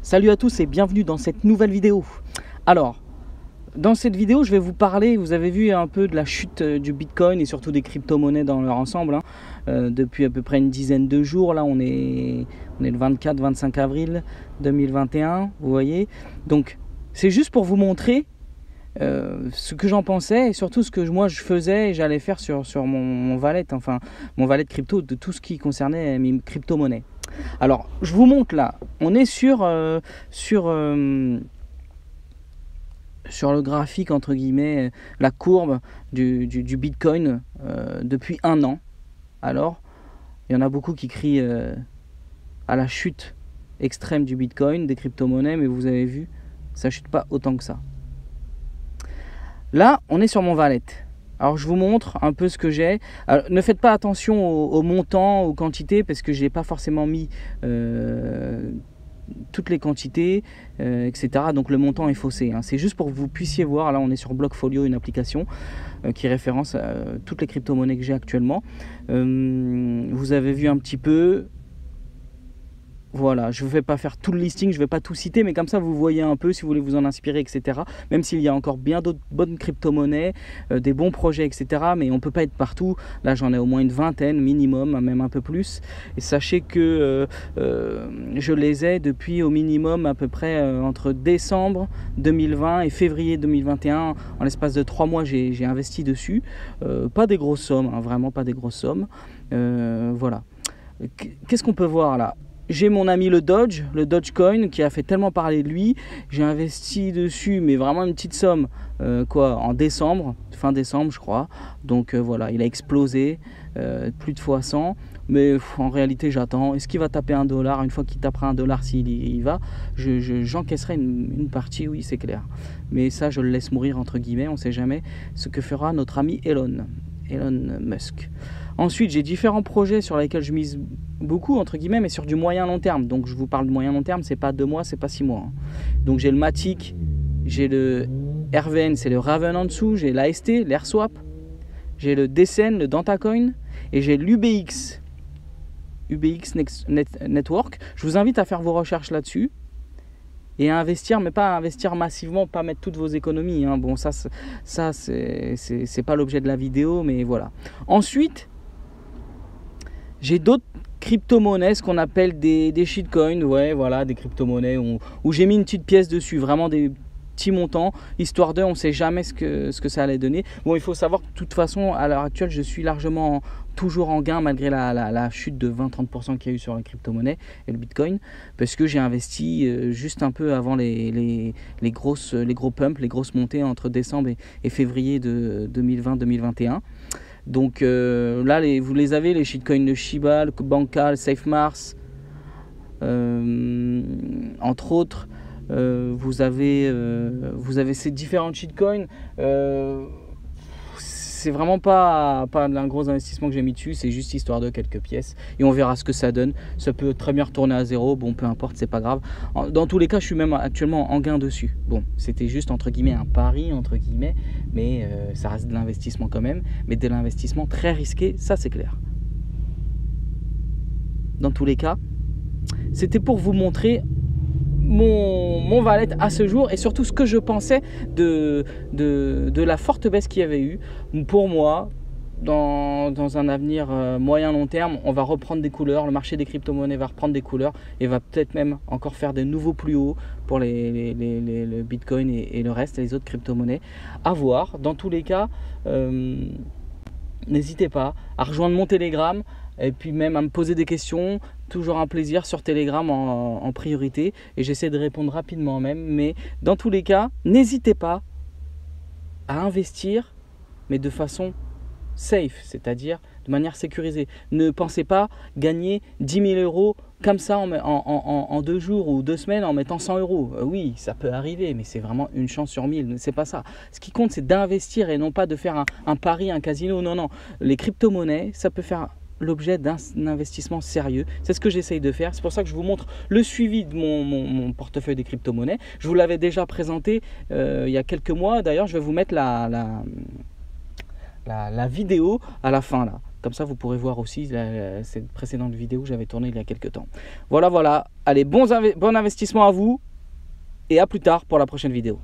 Salut à tous et bienvenue dans cette nouvelle vidéo. Alors, dans cette vidéo, je vais vous parler, vous avez vu un peu de la chute du Bitcoin et surtout des crypto-monnaies dans leur ensemble. Depuis à peu près une dizaine de jours, là on est le 24-25 avril 2021, vous voyez. Donc, c'est juste pour vous montrer ce que j'en pensais et surtout ce que moi je faisais et j'allais faire sur mon wallet, enfin mon wallet crypto, de tout ce qui concernait mes crypto-monnaies. Alors, je vous montre là, on est sur le graphique, entre guillemets, la courbe du Bitcoin depuis un an. Alors, il y en a beaucoup qui crient à la chute extrême du Bitcoin, des crypto-monnaies, mais vous avez vu, ça ne chute pas autant que ça. Là, on est sur mon wallet. Alors je vous montre un peu ce que j'ai. Alors, ne faites pas attention au montant, aux quantités, parce que je n'ai pas forcément mis toutes les quantités, etc. Donc le montant est faussé. C'est juste pour que vous puissiez voir. Là on est sur Blockfolio, une application qui référence toutes les crypto-monnaies que j'ai actuellement. Vous avez vu un petit peu. Voilà, je ne vais pas faire tout le listing, je ne vais pas tout citer, mais comme ça vous voyez un peu si vous voulez vous en inspirer, etc. Même s'il y a encore bien d'autres bonnes crypto-monnaies, des bons projets, etc. Mais on ne peut pas être partout. Là j'en ai au moins une vingtaine minimum, même un peu plus. Et sachez que je les ai depuis au minimum à peu près entre décembre 2020 et février 2021. En l'espace de 3 mois j'ai investi dessus. Pas des grosses sommes, vraiment pas des grosses sommes. Voilà. Qu'est-ce qu'on peut voir là ? J'ai mon ami le Dogecoin qui a fait tellement parler de lui. J'ai investi dessus, mais vraiment une petite somme, en décembre, fin décembre je crois. Donc voilà, il a explosé, plus de fois 100. Mais en réalité j'attends. Est-ce qu'il va taper $1 ? Une fois qu'il tapera $1, s'il y va, j'encaisserai une partie, oui c'est clair. Mais ça je le laisse mourir entre guillemets, on ne sait jamais ce que fera notre ami Elon Musk. Ensuite, j'ai différents projets sur lesquels je mise beaucoup, entre guillemets, mais sur du moyen long terme. Donc, je vous parle de moyen long terme, c'est pas 2 mois, c'est pas 6 mois. Donc, j'ai le Matic, j'ai le RVN, c'est le Raven en dessous, j'ai l'AST, l'AirSwap, j'ai le Decen, le Dantacoin, et j'ai l'UBX, Network. Je vous invite à faire vos recherches là-dessus et à investir, mais pas à investir massivement, pas mettre toutes vos économies. Bon, ça c'est pas l'objet de la vidéo, mais voilà. Ensuite, j'ai d'autres crypto-monnaies, ce qu'on appelle des shitcoins, ouais, voilà, des crypto-monnaies où j'ai mis une petite pièce dessus, vraiment des petits montants, histoire de, on ne sait jamais ce que ça allait donner. Bon, il faut savoir que de toute façon, à l'heure actuelle, je suis largement toujours en gain malgré la chute de 20-30% qu'il y a eu sur la crypto-monnaie et le Bitcoin, parce que j'ai investi juste un peu avant les gros pumps, les grosses montées entre décembre et février de 2020-2021. Donc là, vous les avez, les shitcoins de Shiba, le Bancal, SafeMars, entre autres. Vous avez ces différentes shitcoins. C'est vraiment pas un gros investissement que j'ai mis dessus, c'est juste histoire de quelques pièces et on verra ce que ça donne. Ça peut très bien retourner à zéro, bon, peu importe, c'est pas grave. Dans tous les cas, je suis même actuellement en gain dessus. Bon, c'était juste entre guillemets un pari, entre guillemets, mais ça reste de l'investissement quand même, mais de l'investissement très risqué, ça c'est clair. Dans tous les cas, c'était pour vous montrer mon wallet à ce jour et surtout ce que je pensais de la forte baisse qu'il y avait eu. Pour moi, dans un avenir moyen long terme, on va reprendre des couleurs, le marché des crypto-monnaies va reprendre des couleurs et va peut-être même encore faire des nouveaux plus hauts pour le Bitcoin et le reste, les autres crypto-monnaies. À voir. Dans tous les cas, n'hésitez pas à rejoindre mon Telegram et puis même à me poser des questions. Toujours un plaisir sur Telegram en priorité et j'essaie de répondre rapidement même. Mais dans tous les cas, n'hésitez pas à investir, mais de façon safe, c'est-à-dire de manière sécurisée. Ne pensez pas gagner 10 000 euros comme ça en 2 jours ou 2 semaines en mettant 100 euros. Oui, ça peut arriver, mais c'est vraiment une chance sur 1000. C'est pas ça. Ce qui compte, c'est d'investir et non pas de faire un pari, un casino. Non. Les crypto-monnaies, ça peut faire l'objet d'un investissement sérieux. C'est ce que j'essaye de faire. C'est pour ça que je vous montre le suivi de mon portefeuille des crypto-monnaies. Je vous l'avais déjà présenté il y a quelques mois. D'ailleurs, je vais vous mettre la la vidéo à la fin là. Comme ça, vous pourrez voir aussi cette précédente vidéo que j'avais tournée il y a quelques temps. Voilà, voilà. Allez, bon investissement à vous et à plus tard pour la prochaine vidéo.